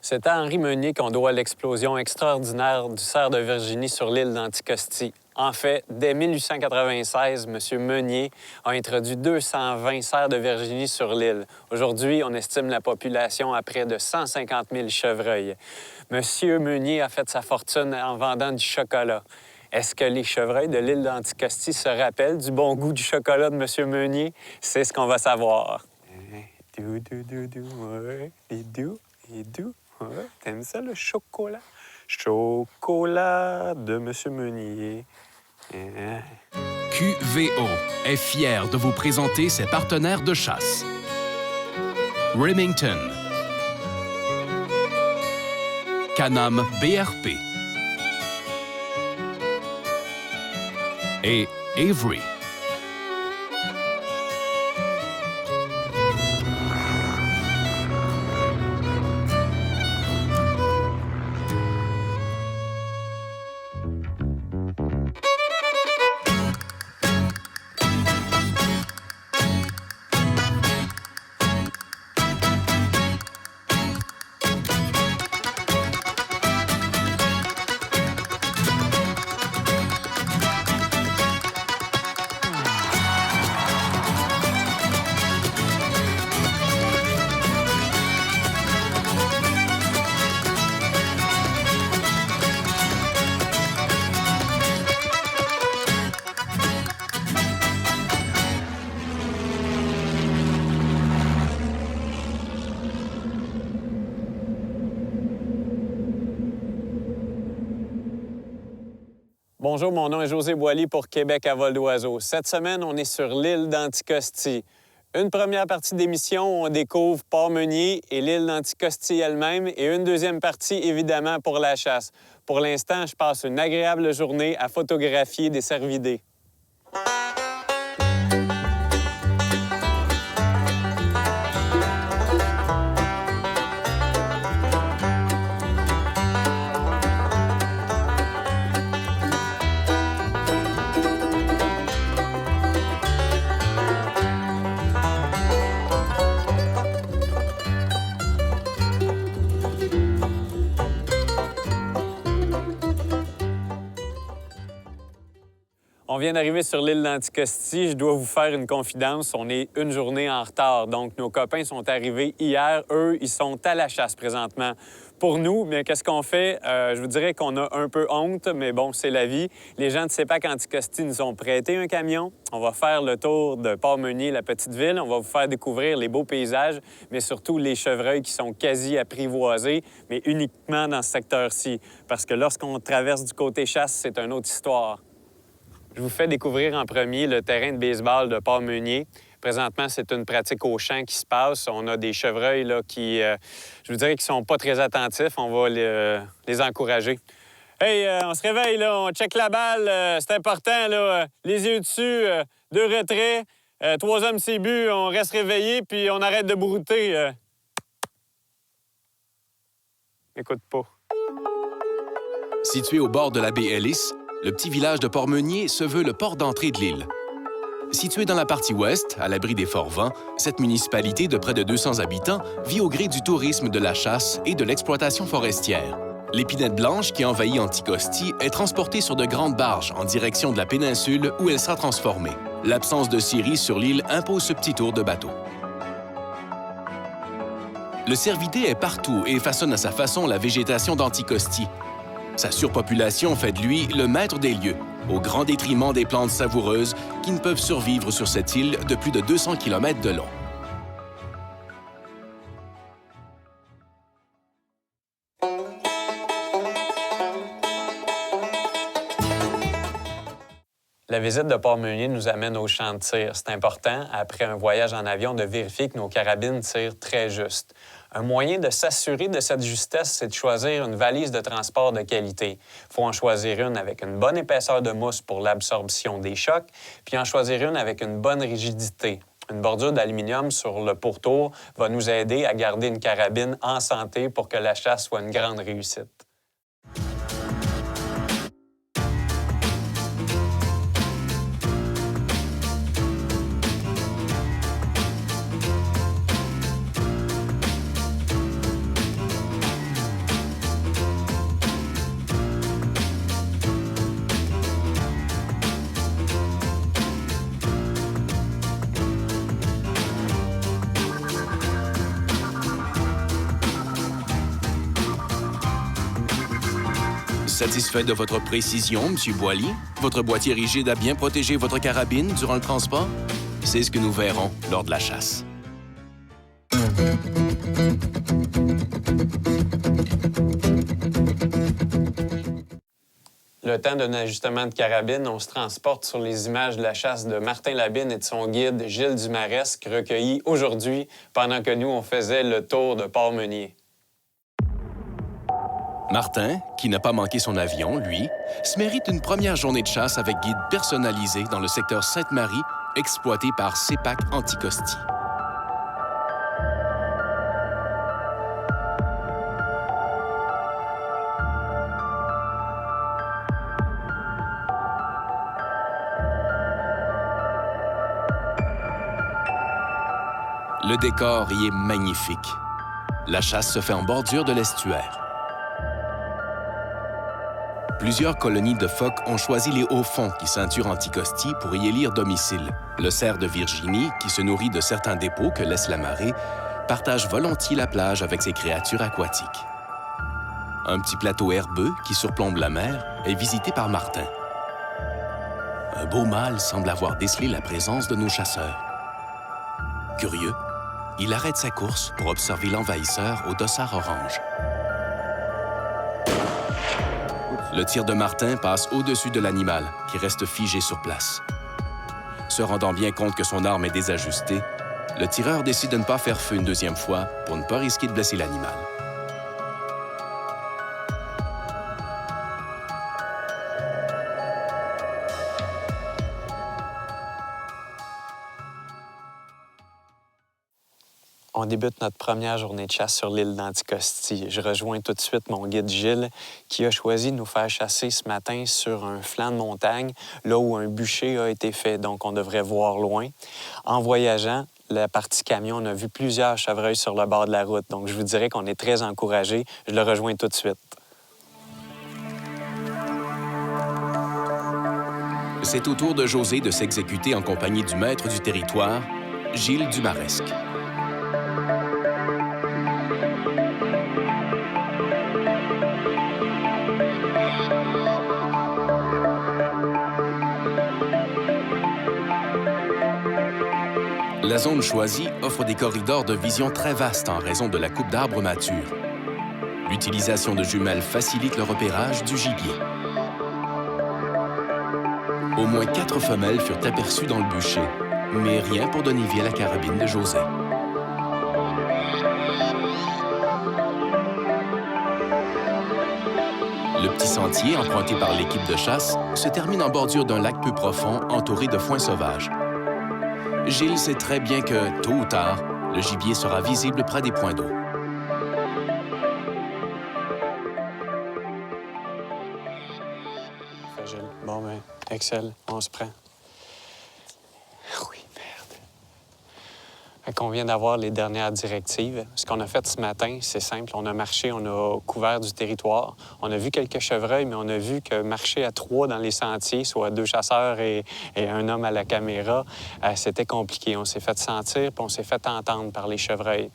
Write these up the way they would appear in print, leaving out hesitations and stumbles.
C'est à Henri Meunier qu'on doit l'explosion extraordinaire du cerf de Virginie sur l'île d'Anticosti. En fait, dès 1896, M. Meunier a introduit 220 cerfs de Virginie sur l'île. Aujourd'hui, on estime la population à près de 150 000 chevreuils. M. Meunier a fait sa fortune en vendant du chocolat. Est-ce que les chevreuils de l'île d'Anticosti se rappellent du bon goût du chocolat de M. Meunier? C'est ce qu'on va savoir. Dou, dou, dou, dou, ouais. Et doux, et doux. Ouais. T'aimes ça, le chocolat? Chocolat de M. Meunier. QVO est fier de vous présenter ses partenaires de chasse. Remington, Can-Am BRP et Avery. Bonjour, mon nom est José Boily pour Québec à vol d'oiseau. Cette semaine, on est sur l'île d'Anticosti. Une première partie d'émission où on découvre Port-Meunier et l'île d'Anticosti elle-même et une deuxième partie, évidemment, pour la chasse. Pour l'instant, je passe une agréable journée à photographier des cervidés. On vient d'arriver sur l'île d'Anticosti. Je dois vous faire une confidence. On est une journée en retard. Donc, nos copains sont arrivés hier. Eux, ils sont à la chasse présentement. Pour nous, bien, qu'est-ce qu'on fait? Je vous dirais qu'on a un peu honte, mais bon, c'est la vie. Les gens de CEPAC Anticosti nous ont prêté un camion. On va faire le tour de Port-Meunier, la petite ville. On va vous faire découvrir les beaux paysages, mais surtout les chevreuils qui sont quasi apprivoisés, mais uniquement dans ce secteur-ci. Parce que lorsqu'on traverse du côté chasse, c'est une autre histoire. Je vous fais découvrir en premier le terrain de baseball de Port-Meunier. Présentement, c'est une pratique au champ qui se passe. On a des chevreuils là, qui, je vous dirais, qui sont pas très attentifs. On va les encourager. Hey, on se réveille, là. On check la balle. C'est important, là. Les yeux dessus, 2 retraits. 3 hommes, c'est but. On reste réveillé, puis on arrête de brouter. Écoute pas. Situé au bord de la baie Ellis, le petit village de Port-Meunier se veut le port d'entrée de l'île. Situé dans la partie ouest, à l'abri des forts vents, cette municipalité de près de 200 habitants vit au gré du tourisme, de la chasse et de l'exploitation forestière. L'épinette blanche qui envahit Anticosti est transportée sur de grandes barges en direction de la péninsule où elle sera transformée. L'absence de scieries sur l'île impose ce petit tour de bateau. Le cervidé est partout et façonne à sa façon la végétation d'Anticosti. Sa surpopulation fait de lui le maître des lieux, au grand détriment des plantes savoureuses qui ne peuvent survivre sur cette île de plus de 200 km de long. La visite de Port-Meunier nous amène au champ de tir. C'est important, après un voyage en avion, de vérifier que nos carabines tirent très juste. Un moyen de s'assurer de cette justesse, c'est de choisir une valise de transport de qualité. Il faut en choisir une avec une bonne épaisseur de mousse pour l'absorption des chocs, puis en choisir une avec une bonne rigidité. Une bordure d'aluminium sur le pourtour va nous aider à garder une carabine en santé pour que la chasse soit une grande réussite. Satisfait de votre précision, M. Boily? Votre boîtier rigide a bien protégé votre carabine durant le transport? C'est ce que nous verrons lors de la chasse. Le temps d'un ajustement de carabine, on se transporte sur les images de la chasse de Martin Labine et de son guide Gilles Dumaresque, recueillis aujourd'hui pendant que nous, on faisait le tour de Port-Meunier. Martin, qui n'a pas manqué son avion, lui, se mérite une première journée de chasse avec guide personnalisé dans le secteur Sainte-Marie, exploité par CEPAC Anticosti. Le décor y est magnifique. La chasse se fait en bordure de l'estuaire. Plusieurs colonies de phoques ont choisi les hauts-fonds qui ceinturent Anticosti pour y élire domicile. Le cerf de Virginie, qui se nourrit de certains dépôts que laisse la marée, partage volontiers la plage avec ses créatures aquatiques. Un petit plateau herbeux qui surplombe la mer est visité par Martin. Un beau mâle semble avoir décelé la présence de nos chasseurs. Curieux, il arrête sa course pour observer l'envahisseur au dossard orange. Le tir de Martin passe au-dessus de l'animal, qui reste figé sur place. Se rendant bien compte que son arme est désajustée, le tireur décide de ne pas faire feu une deuxième fois pour ne pas risquer de blesser l'animal. On débute notre première journée de chasse sur l'île d'Anticosti. Je rejoins tout de suite mon guide Gilles qui a choisi de nous faire chasser ce matin sur un flanc de montagne, là où un bûcher a été fait, donc on devrait voir loin. En voyageant, la partie camion, on a vu plusieurs chevreuils sur le bord de la route, donc je vous dirais qu'on est très encouragés. Je le rejoins tout de suite. C'est au tour de José de s'exécuter en compagnie du maître du territoire, Gilles Dumaresque. La zone choisie offre des corridors de vision très vastes en raison de la coupe d'arbres matures. L'utilisation de jumelles facilite le repérage du gibier. Au moins 4 femelles furent aperçues dans le bûcher, mais rien pour donner vie à la carabine de José. Le petit sentier emprunté par l'équipe de chasse se termine en bordure d'un lac peu profond entouré de foin sauvage. Gilles sait très bien que, tôt ou tard, le gibier sera visible près des points d'eau. Gilles. Bon, ben, excellent. On se prend. Oui, merde. Fait qu'on vient d'avoir les dernières directives. Ce qu'on a fait ce matin, c'est simple. On a marché, on a couvert du territoire. On a vu quelques chevreuils, mais on a vu que marcher à 3 dans les sentiers, soit 2 chasseurs et un homme à la caméra, c'était compliqué. On s'est fait sentir, puis on s'est fait entendre par les chevreuils.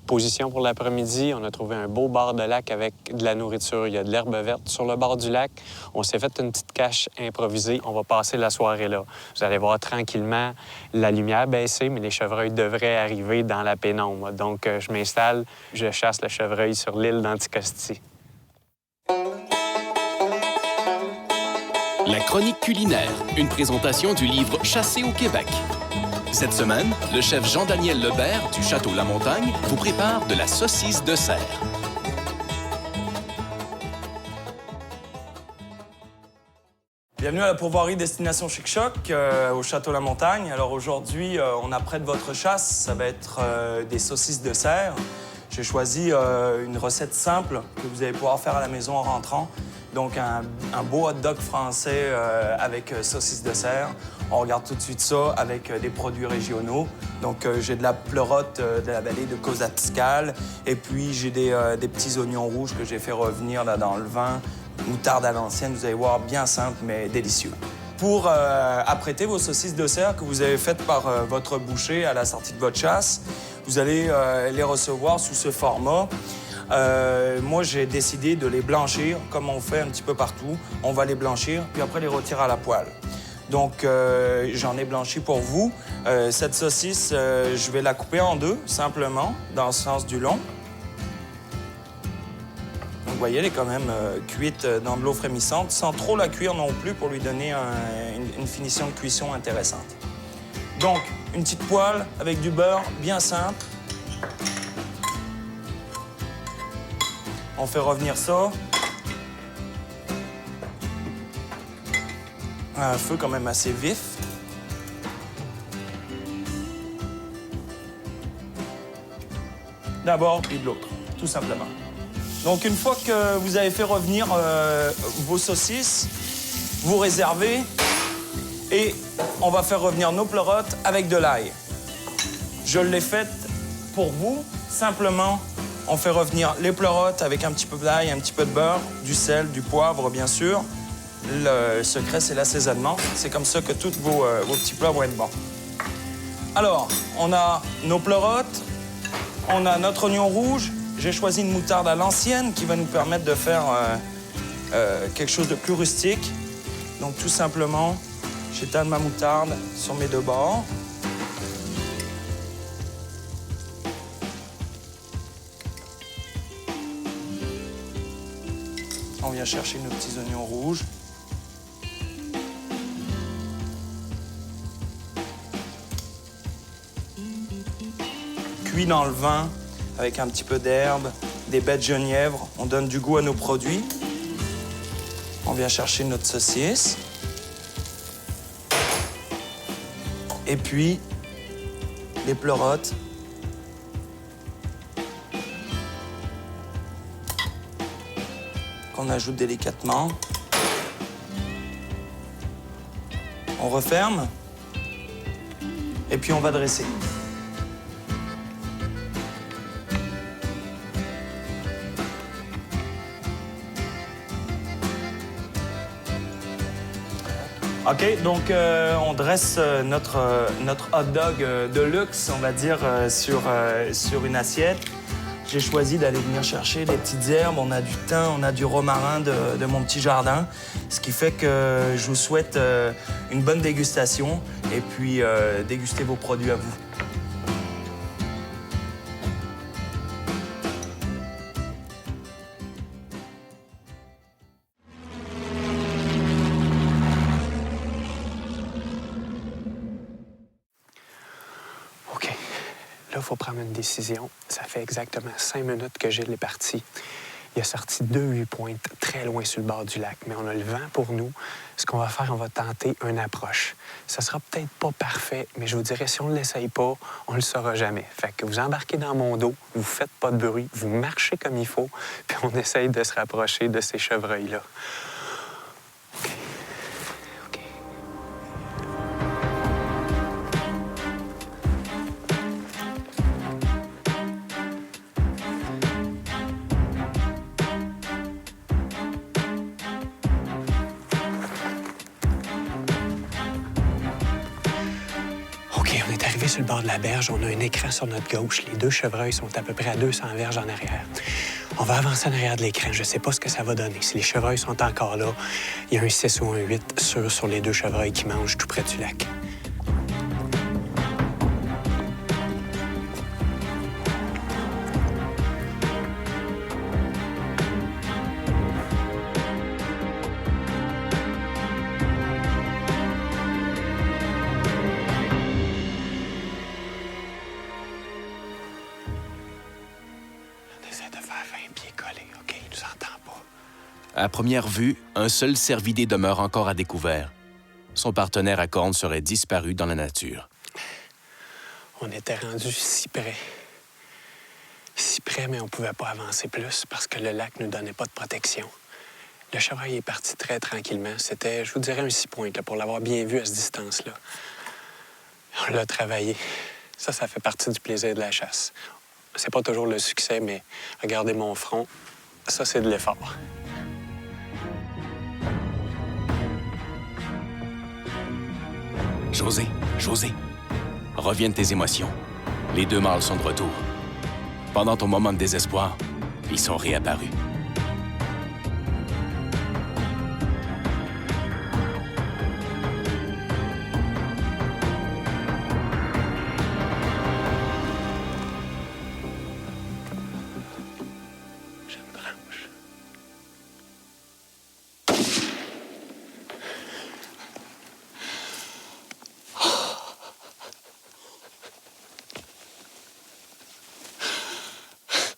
Position pour l'après-midi, on a trouvé un beau bord de lac avec de la nourriture. Il y a de l'herbe verte sur le bord du lac. On s'est fait une petite cache improvisée. On va passer la soirée là. Vous allez voir tranquillement la lumière baisser, mais les chevreuils devraient arriver dans la pénombre. Donc, je m'installe, je chasse le chevreuil sur l'île d'Anticosti. La chronique culinaire, une présentation du livre « Chasser au Québec ». Cette semaine, le chef Jean-Daniel Lebert du Château La Montagne vous prépare de la saucisse de cerf. Bienvenue à la pourvoirie Destination Chic Choc au Château La Montagne. Alors aujourd'hui, on apprête votre chasse. Ça va être des saucisses de cerf. J'ai choisi une recette simple que vous allez pouvoir faire à la maison en rentrant. Donc un beau hot dog français avec saucisses de cerf. On regarde tout de suite ça avec des produits régionaux. Donc j'ai de la pleurote de la vallée de Cosatiscal. Et puis j'ai des petits oignons rouges que j'ai fait revenir là, dans le vin. Moutarde à l'ancienne, vous allez voir, bien simple mais délicieux. Pour apprêter vos saucisses de cerf que vous avez faites par votre boucher à la sortie de votre chasse, vous allez les recevoir sous ce format. moi, j'ai décidé de les blanchir, comme on fait un petit peu partout. On va les blanchir, puis après les retirer à la poêle. Donc, j'en ai blanchi pour vous. Cette saucisse, je vais la couper en deux, simplement, dans le sens du long. Donc, vous voyez, elle est quand même cuite dans de l'eau frémissante, sans trop la cuire non plus pour lui donner une finition de cuisson intéressante. Donc, une petite poêle avec du beurre, bien simple. On fait revenir ça. À un feu quand même assez vif. D'abord, puis de l'autre, tout simplement. Donc, une fois que vous avez fait revenir vos saucisses, vous réservez et on va faire revenir nos pleurotes avec de l'ail. Je l'ai faite pour vous. Simplement, on fait revenir les pleurotes avec un petit peu d'ail, un petit peu de beurre, du sel, du poivre, bien sûr. Le secret, c'est l'assaisonnement. C'est comme ça que tous vos petits plats vont être bons. Alors, on a nos pleurotes, on a notre oignon rouge. J'ai choisi une moutarde à l'ancienne qui va nous permettre de faire quelque chose de plus rustique. Donc, tout simplement, j'étale ma moutarde sur mes deux bords. On vient chercher nos petits oignons rouges. Cuit dans le vin avec un petit peu d'herbe, des baies de genièvre. On donne du goût à nos produits. On vient chercher notre saucisse. Et puis, les pleurotes. Qu'on ajoute délicatement. On referme. Et puis, on va dresser. OK, donc on dresse notre hot dog de luxe, on va dire, sur une assiette. J'ai choisi d'aller venir chercher des petites herbes. On a du thym, on a du romarin de mon petit jardin. Ce qui fait que je vous souhaite une bonne dégustation et puis déguster vos produits à vous. Là, il faut prendre une décision. Ça fait exactement 5 minutes que Gilles est parti. Il a sorti 2 8-pointes très loin sur le bord du lac, mais on a le vent pour nous. Ce qu'on va faire, on va tenter une approche. Ça sera peut-être pas parfait, mais je vous dirais, si on ne l'essaye pas, on ne le saura jamais. Fait que vous embarquez dans mon dos, vous faites pas de bruit, vous marchez comme il faut, puis on essaye de se rapprocher de ces chevreuils-là. On est arrivé sur le bord de la berge. On a un écran sur notre gauche. Les 2 chevreuils sont à peu près à 200 verges en arrière. On va avancer en arrière de l'écran. Je ne sais pas ce que ça va donner. Si les chevreuils sont encore là, il y a un 6 ou un 8 sur les 2 chevreuils qui mangent tout près du lac. À première vue, un seul cervidé demeure encore à découvert. Son partenaire à cornes serait disparu dans la nature. On était rendu si près. Si près, mais on ne pouvait pas avancer plus parce que le lac ne nous donnait pas de protection. Le chevreuil est parti très tranquillement. C'était, je vous dirais, un 6 points là, pour l'avoir bien vu à cette distance-là. On l'a travaillé. Ça fait partie du plaisir de la chasse. C'est pas toujours le succès, mais regardez mon front. Ça, c'est de l'effort. José, reviens de tes émotions. Les 2 mâles sont de retour. Pendant ton moment de désespoir, ils sont réapparus. Je me branche.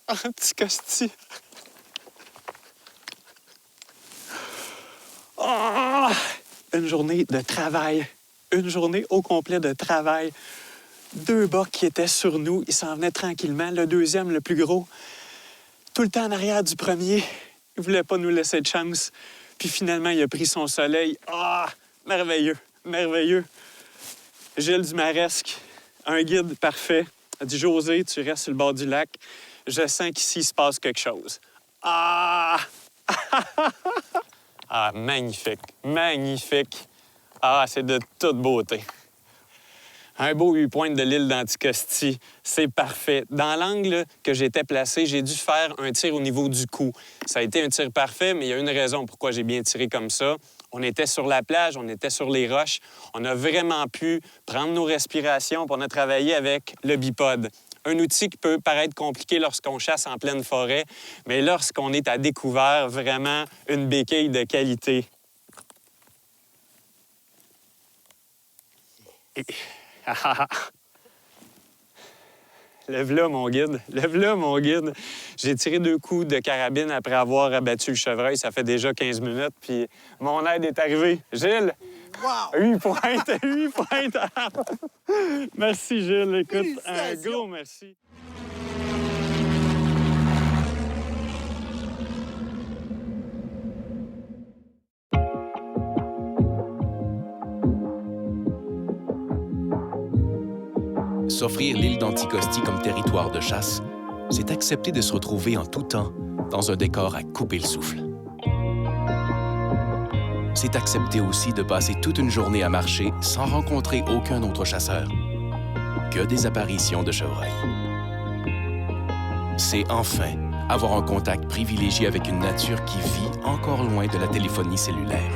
Anticosti. Ah! Une journée de travail. Une journée au complet de travail. 2 bas qui étaient sur nous. Ils s'en venaient tranquillement. Le deuxième, le plus gros, tout le temps en arrière du premier. Il voulait pas nous laisser de chance. Puis finalement, il a pris son soleil. Ah! Merveilleux, merveilleux. Gilles Dumaresque, un guide parfait, a dit « José, tu restes sur le bord du lac. Je sens qu'ici, il se passe quelque chose. » Ah! Ah, magnifique, magnifique. Ah, c'est de toute beauté. Un beau 8 pointes de l'île d'Anticosti, c'est parfait. Dans l'angle que j'étais placé, j'ai dû faire un tir au niveau du cou. Ça a été un tir parfait, mais il y a une raison pourquoi j'ai bien tiré comme ça. On était sur la plage, on était sur les roches. On a vraiment pu prendre nos respirations, puis on a travaillé avec le bipode. Un outil qui peut paraître compliqué lorsqu'on chasse en pleine forêt, mais lorsqu'on est à découvert, vraiment une béquille de qualité. Lève-là, mon guide. Lève-là, mon guide. J'ai tiré 2 coups de carabine après avoir abattu le chevreuil. Ça fait déjà 15 minutes, puis mon aide est arrivée. Gilles! Wow! 8 pointes! 8 pointes! Merci, Gilles. Écoute, un gros merci. S'offrir l'île d'Anticosti comme territoire de chasse, c'est accepter de se retrouver en tout temps dans un décor à couper le souffle. C'est accepter aussi de passer toute une journée à marcher sans rencontrer aucun autre chasseur, que des apparitions de chevreuils. C'est enfin avoir un contact privilégié avec une nature qui vit encore loin de la téléphonie cellulaire.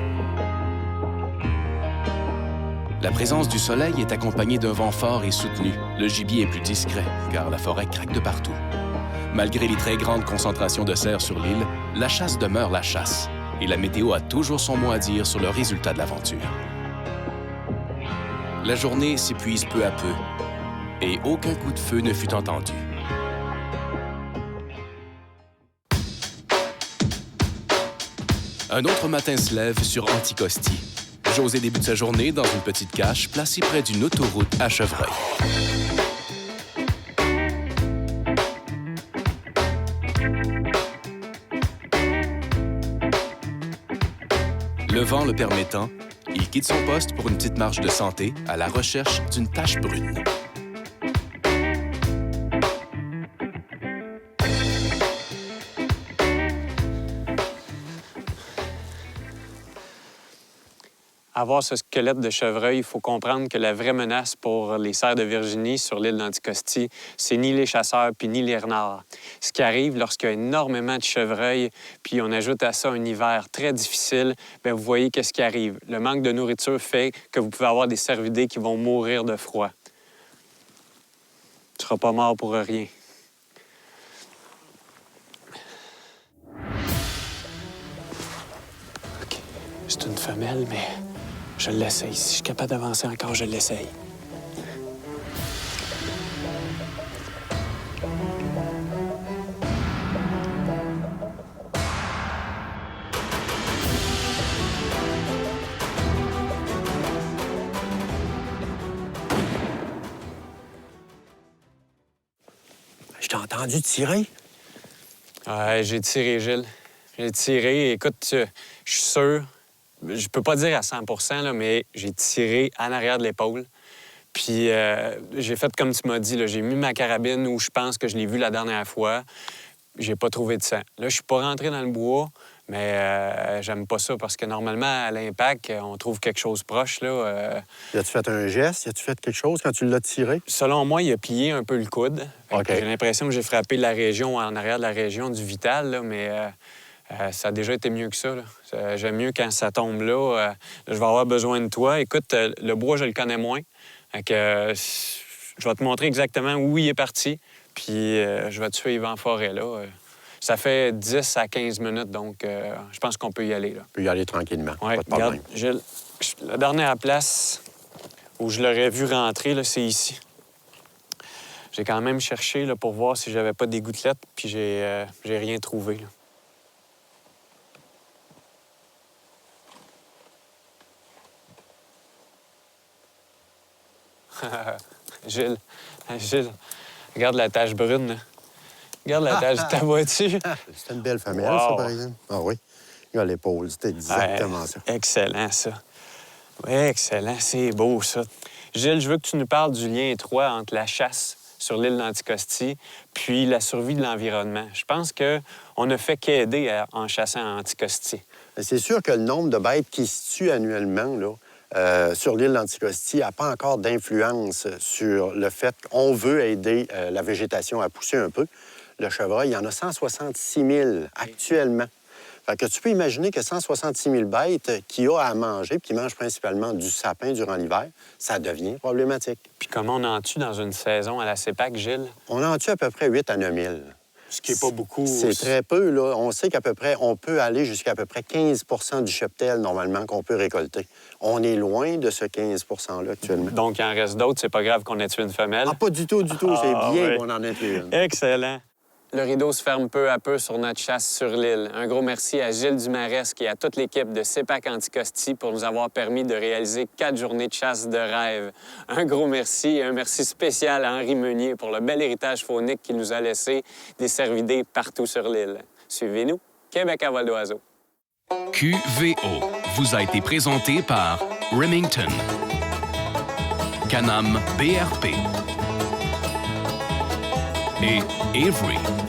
La présence du soleil est accompagnée d'un vent fort et soutenu. Le gibier est plus discret, car la forêt craque de partout. Malgré les très grandes concentrations de cerfs sur l'île, la chasse demeure la chasse, et la météo a toujours son mot à dire sur le résultat de l'aventure. La journée s'épuise peu à peu, et aucun coup de feu ne fut entendu. Un autre matin se lève sur Anticosti. José débute sa journée dans une petite cache placée près d'une autoroute à chevreuil. Le vent le permettant, il quitte son poste pour une petite marche de santé à la recherche d'une tache brune. Avoir ce squelette de chevreuil, il faut comprendre que la vraie menace pour les cerfs de Virginie sur l'île d'Anticosti, c'est ni les chasseurs puis ni les renards. Ce qui arrive lorsqu'il y a énormément de chevreuils, puis on ajoute à ça un hiver très difficile, bien, vous voyez qu'est-ce qui arrive. Le manque de nourriture fait que vous pouvez avoir des cervidés qui vont mourir de froid. Tu ne seras pas mort pour rien. OK. C'est une femelle, mais je l'essaye. Si je suis capable d'avancer encore, je l'essaye. Je t'ai entendu tirer. Ouais, j'ai tiré, Gilles. J'ai tiré. Écoute, je suis sûr, je peux pas dire à 100 là, mais j'ai tiré en arrière de l'épaule. Puis j'ai fait comme tu m'as dit, là, j'ai mis ma carabine où je pense que je l'ai vue la dernière fois. J'ai pas trouvé de sang. Là, je suis pas rentré dans le bois, Mais j'aime pas ça parce que normalement, à l'impact, on trouve quelque chose proche. Là, As-tu fait un geste? As-tu fait quelque chose quand tu l'as tiré? Selon moi, il a plié un peu le coude. OK. J'ai l'impression que j'ai frappé la région, en arrière de la région du vital, là, mais ça a déjà été mieux que ça. Là. J'aime mieux quand ça tombe là. Je vais avoir besoin de toi. Écoute, le bois, je le connais moins. Fait que, je vais te montrer exactement où il est parti. Puis je vais te suivre en forêt, là. Ça fait 10 à 15 minutes, donc je pense qu'on peut y aller, là. Tu peux y aller tranquillement. Ouais, Pas de problème. regarde, Gilles, la dernière place où je l'aurais vu rentrer, là, c'est ici. J'ai quand même cherché là, pour voir si j'avais pas des gouttelettes, puis j'ai rien trouvé, là. Gilles, regarde la tache brune, là. Regarde la tache de ta voiture. C'est une belle femelle, Wow. ça, par exemple. Ah oui. Regarde l'épaule, c'est exactement Ouais, ça. Excellent, ça. Oui, excellent. C'est beau, ça. Gilles, je veux que tu nous parles du lien étroit entre la chasse sur l'île d'Anticosti puis la survie de l'environnement. Je pense qu'on ne fait qu'aider en chassant à Anticosti. C'est sûr que le nombre de bêtes qui se tuent annuellement là, sur l'île d'Anticosti n'a pas encore d'influence sur le fait qu'on veut aider la végétation à pousser un peu. Le chevreuil, il y en a 166 000 actuellement. Fait que tu peux imaginer que 166 000 bêtes qu'il y a à manger, puis qui mangent principalement du sapin durant l'hiver, ça devient problématique. Puis comment on en tue dans une saison à la CEPAC, Gilles? On en tue à peu près 8 à 9 000. Ce qui n'est pas beaucoup. C'est très peu, là. On sait qu'à peu près, on peut aller jusqu'à peu près 15 du cheptel, normalement, qu'on peut récolter. On est loin de ce 15 %-là actuellement. Donc, il en reste d'autres. C'est pas grave qu'on ait tué une femelle. Ah, pas du tout, du tout. C'est Ah, bien oui. qu'on en ait tué une. Excellent. Le rideau se ferme peu à peu sur notre chasse sur l'île. Un gros merci à Gilles Dumarest et à toute l'équipe de CEPAC Anticosti pour nous avoir permis de réaliser 4 journées de chasse de rêve. Un gros merci et un merci spécial à Henri Meunier pour le bel héritage faunique qu'il nous a laissé des cervidés partout sur l'île. Suivez-nous, Québec à vol d'oiseau. QVO vous a été présenté par Remington, Can-Am BRP et Avery.